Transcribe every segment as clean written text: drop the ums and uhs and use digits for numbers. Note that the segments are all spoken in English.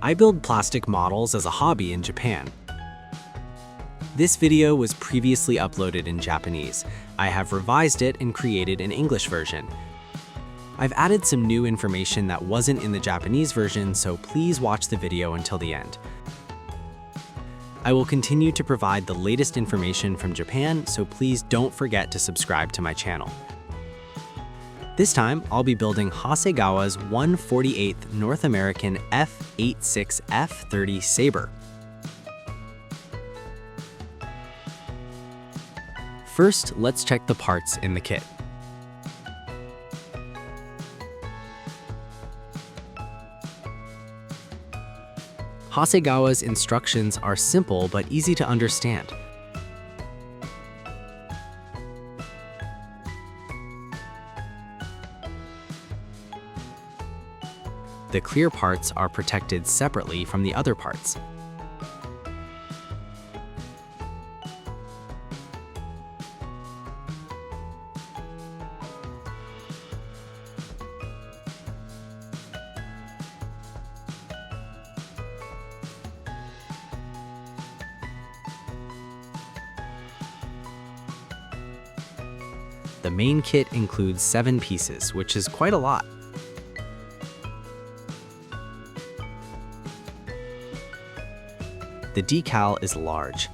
I build plastic models as a hobby in Japan. This video was previously uploaded in Japanese. I have revised it and created an English version. I've added some new information that wasn't in the Japanese version, so please watch the video until the end. I will continue to provide the latest information from Japan, so please don't forget to subscribe to my channel. This time, I'll be building HASEGAWA's 1/48th North American F-86F-30 Sabre. First, let's check the parts in the kit. HASEGAWA's instructions are simple but easy to understand. The clear parts are protected separately from the other parts. The main kit includes 7 pieces, which is quite a lot. The decal is large.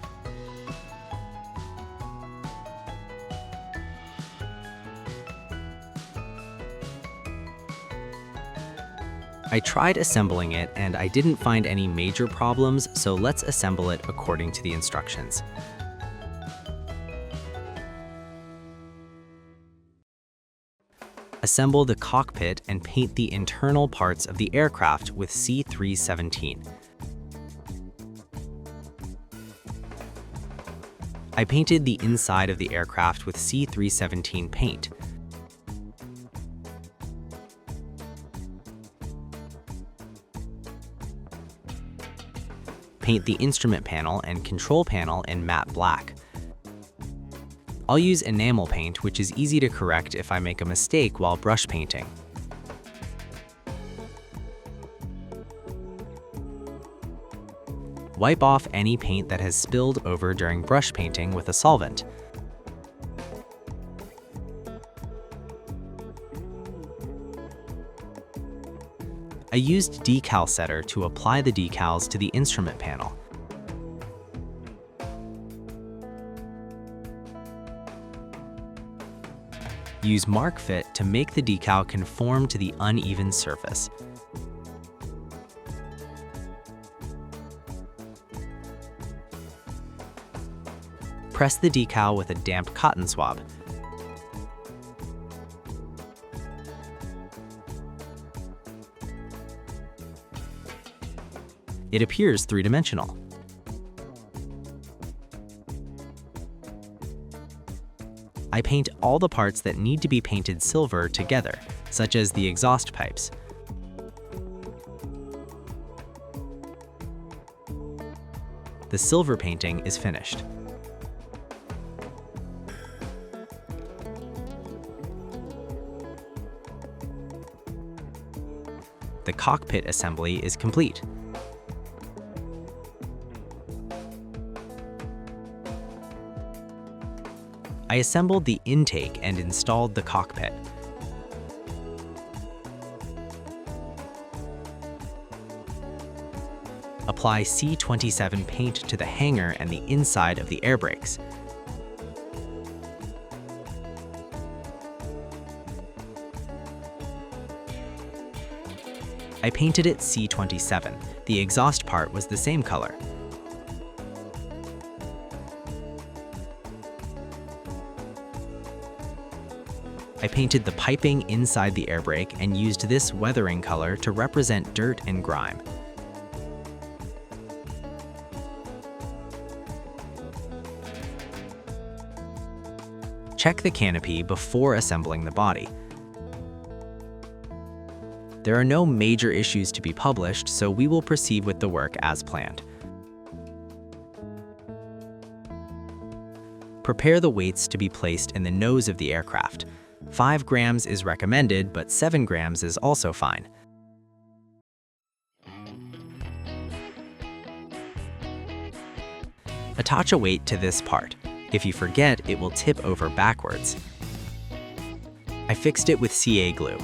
I tried assembling it and I didn't find any major problems, so let's assemble it according to the instructions. Assemble the cockpit and paint the internal parts of the aircraft with C317. I painted the inside of the aircraft with C317 paint. Paint the instrument panel and control panel in matte black. I'll use enamel paint, which is easy to correct if I make a mistake while brush painting. Wipe off any paint that has spilled over during brush painting with a solvent. I used decal setter to apply the decals to the instrument panel. Use Mark Fit to make the decal conform to the uneven surface. Press the decal with a damp cotton swab. It appears three-dimensional. I paint all the parts that need to be painted silver together, such as the exhaust pipes. The silver painting is finished. The cockpit assembly is complete. I assembled the intake and installed the cockpit. Apply C27 paint to the hangar and the inside of the air brakes. I painted it C27. The exhaust part was the same color. I painted the piping inside the air brake and used this weathering color to represent dirt and grime. Check the canopy before assembling the body. There are no major issues to be published, so we will proceed with the work as planned. Prepare the weights to be placed in the nose of the aircraft. 5 grams is recommended, but 7 grams is also fine. Attach a weight to this part. If you forget, it will tip over backwards. I fixed it with CA glue.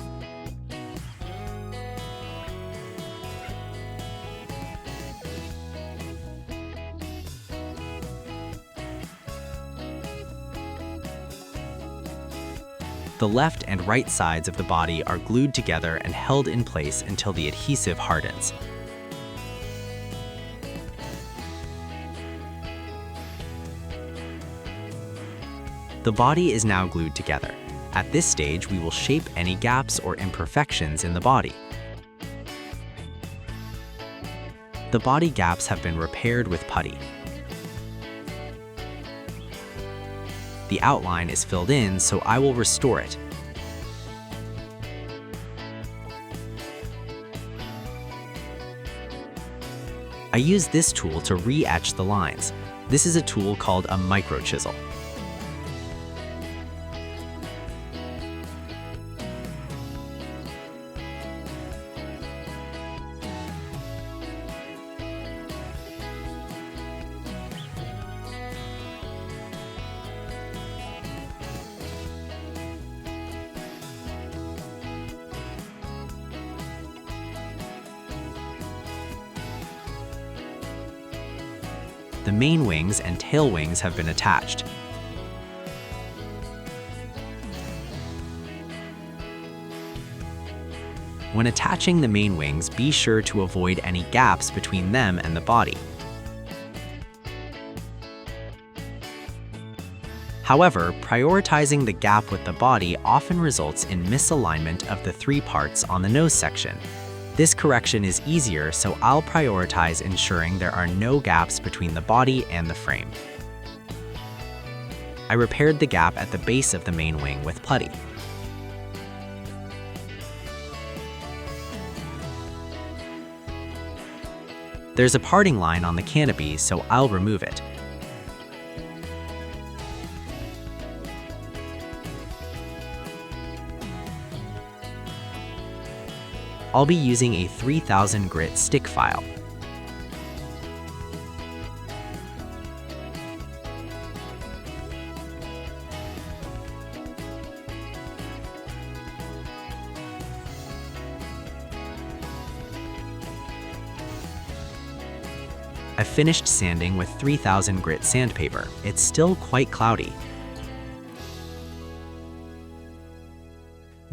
The left and right sides of the body are glued together and held in place until the adhesive hardens. The body is now glued together. At this stage, we will shape any gaps or imperfections in the body. The body gaps have been repaired with putty. The outline is filled in, so I will restore it. I use this tool to re-etch the lines. This is a tool called a micro chisel. The main wings and tail wings have been attached. When attaching the main wings, be sure to avoid any gaps between them and the body. However, prioritizing the gap with the body often results in misalignment of the three parts on the nose section. This correction is easier, so I'll prioritize ensuring there are no gaps between the body and the frame. I repaired the gap at the base of the main wing with putty. There's a parting line on the canopy, so I'll remove it. I'll be using a 3000 grit stick file. I've finished sanding with 3000 grit sandpaper. It's still quite cloudy.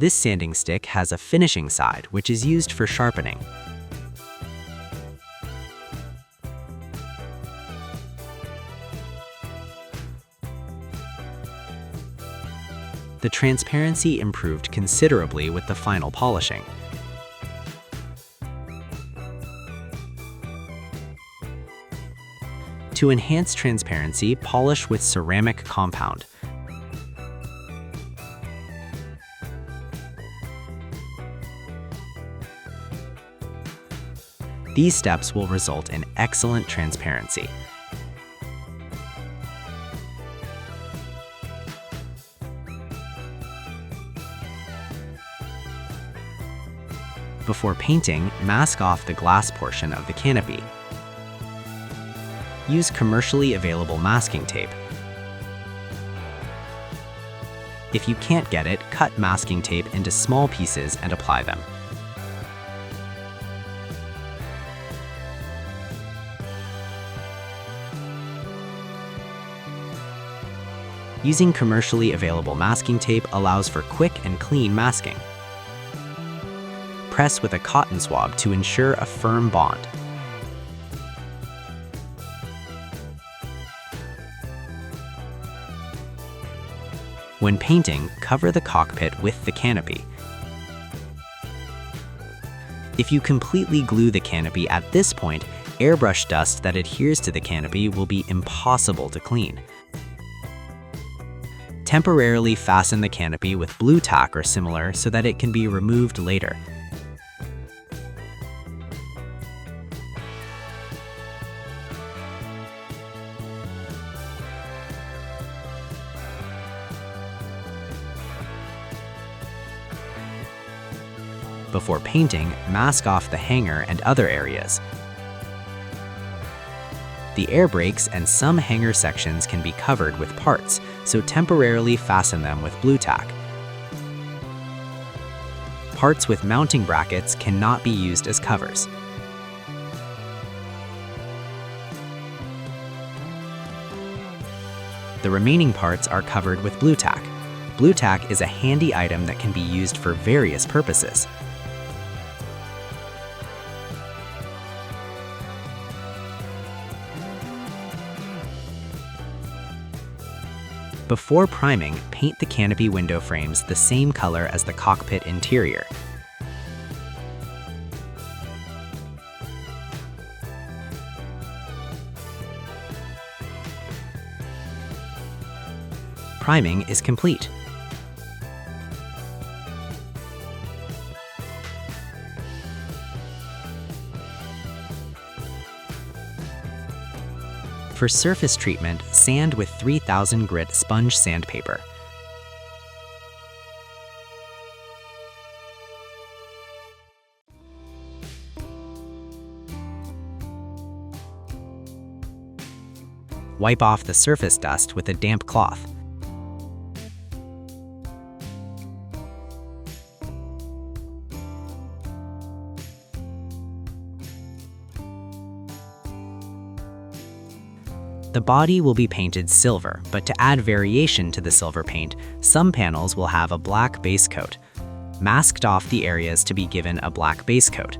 This sanding stick has a finishing side, which is used for sharpening. The transparency improved considerably with the final polishing. To enhance transparency, polish with ceramic compound. These steps will result in excellent transparency. Before painting, mask off the glass portion of the canopy. Use commercially available masking tape. If you can't get it, cut masking tape into small pieces and apply them. Using commercially available masking tape allows for quick and clean masking. Press with a cotton swab to ensure a firm bond. When painting, cover the cockpit with the canopy. If you completely glue the canopy at this point, airbrush dust that adheres to the canopy will be impossible to clean. Temporarily fasten the canopy with blue tack or similar so that it can be removed later. Before painting, mask off the hanger and other areas. The air brakes and some hanger sections can be covered with parts, so temporarily fasten them with blue tack. Parts with mounting brackets cannot be used as covers. The remaining parts are covered with blue tack. Blue tack is a handy item that can be used for various purposes. Before priming, paint the canopy window frames the same color as the cockpit interior. Priming is complete. For surface treatment, sand with 3000 grit sponge sandpaper. Wipe off the surface dust with a damp cloth. The body will be painted silver, but to add variation to the silver paint, some panels will have a black base coat. Masked off the areas to be given a black base coat.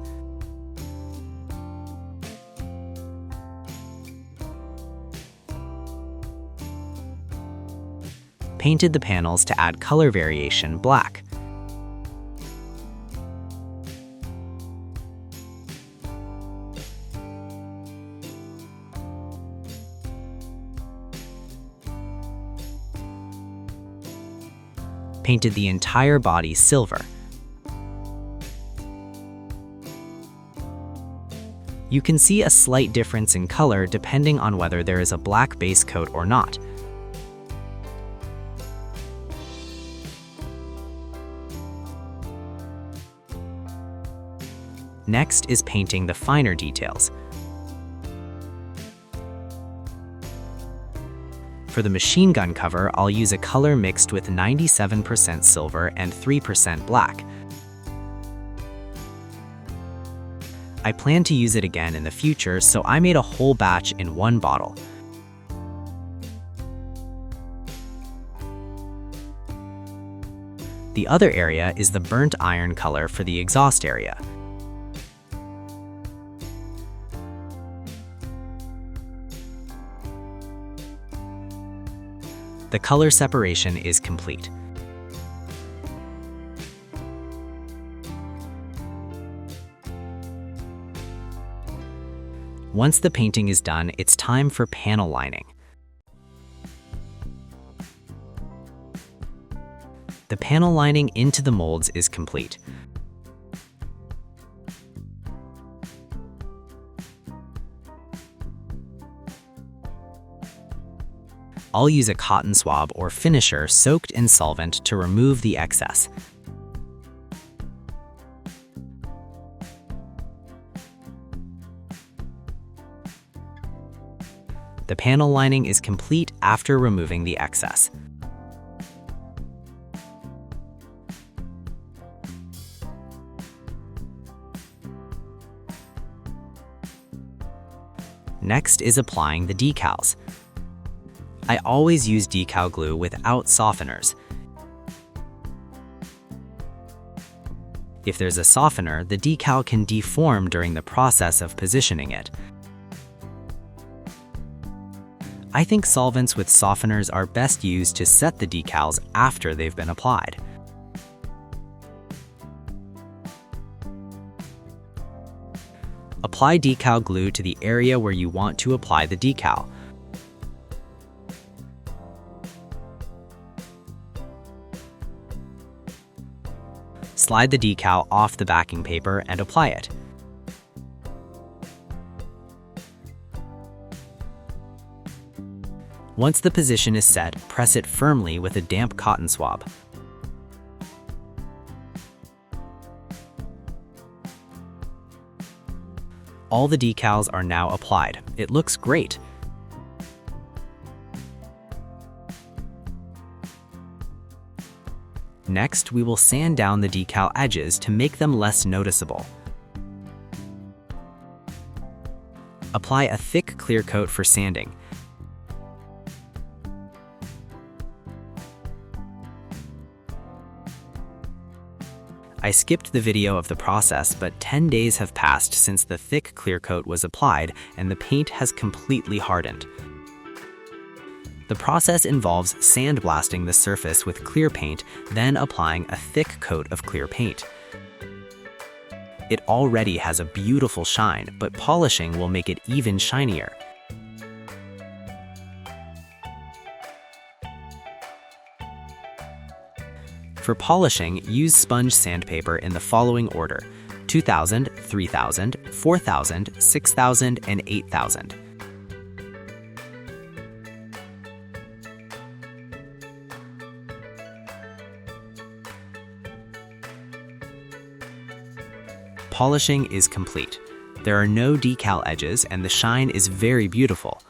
Painted the panels to add color variation black. Painted the entire body silver. You can see a slight difference in color depending on whether there is a black base coat or not. Next is painting the finer details. For the machine gun cover, I'll use a color mixed with 97% silver and 3% black. I plan to use it again in the future, so I made a whole batch in one bottle. The other area is the burnt iron color for the exhaust area. The color separation is complete. Once the painting is done, it's time for panel lining. The panel lining into the molds is complete. I'll use a cotton swab or finisher soaked in solvent to remove the excess. The panel lining is complete after removing the excess. Next is applying the decals. I always use decal glue without softeners. If there's a softener, the decal can deform during the process of positioning it. I think solvents with softeners are best used to set the decals after they've been applied. Apply decal glue to the area where you want to apply the decal. Slide the decal off the backing paper and apply it. Once the position is set, press it firmly with a damp cotton swab. All the decals are now applied. It looks great. Next, we will sand down the decal edges to make them less noticeable. Apply a thick clear coat for sanding. I skipped the video of the process, but 10 days have passed since the thick clear coat was applied and the paint has completely hardened. The process involves sandblasting the surface with clear paint, then applying a thick coat of clear paint. It already has a beautiful shine, but polishing will make it even shinier. For polishing, use sponge sandpaper in the following order: 2000, 3000, 4000, 6000, and 8000. Polishing is complete. There are no decal edges and the shine is very beautiful.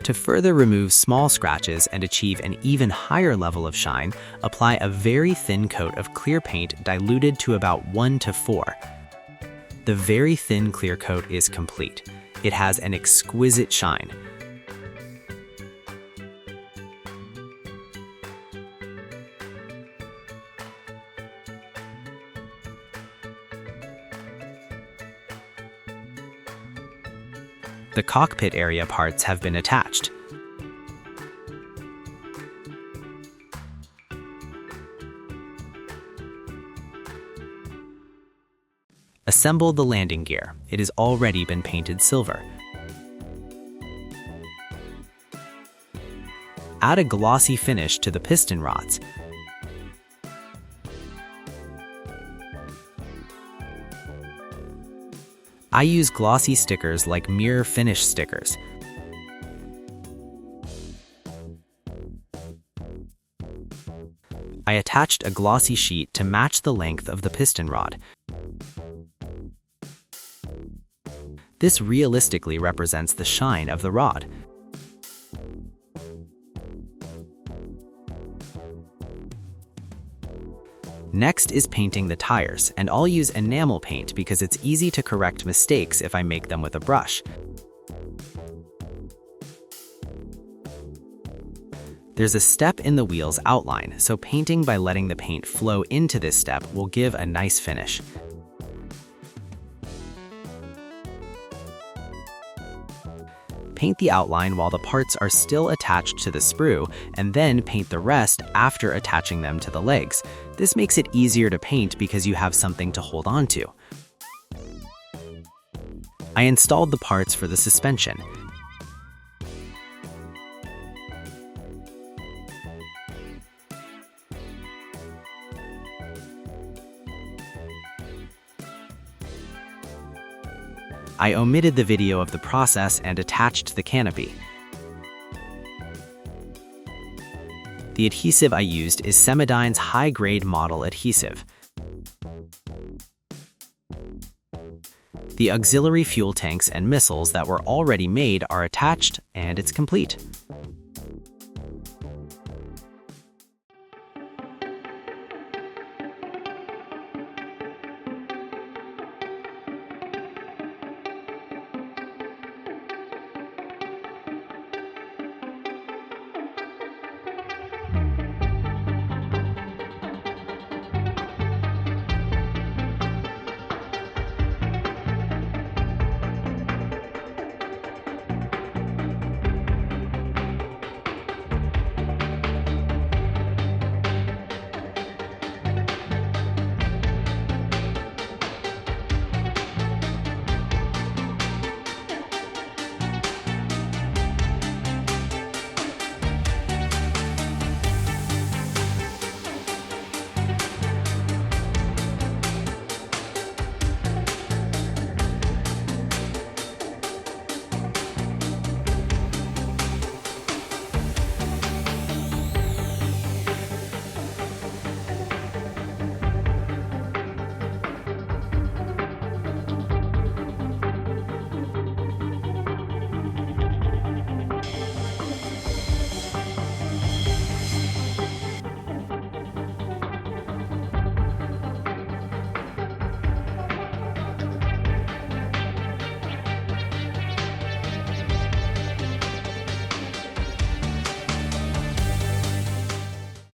To further remove small scratches and achieve an even higher level of shine, apply a very thin coat of clear paint diluted to about 1:4. The very thin clear coat is complete. It has an exquisite shine. The cockpit area parts have been attached. Assemble the landing gear. It has already been painted silver. Add a glossy finish to the piston rods. I use glossy stickers like mirror finish stickers. I attached a glossy sheet to match the length of the piston rod. This realistically represents the shine of the rod. Next is painting the tires, and I'll use enamel paint because it's easy to correct mistakes if I make them with a brush. There's a step in the wheel's outline, so painting by letting the paint flow into this step will give a nice finish. Paint the outline while the parts are still attached to the sprue, and then paint the rest after attaching them to the legs. This makes it easier to paint because you have something to hold on to. I installed the parts for the suspension. I omitted the video of the process and attached the canopy. The adhesive I used is Semidyne's high-grade model adhesive. The auxiliary fuel tanks and missiles that were already made are attached, and it's complete.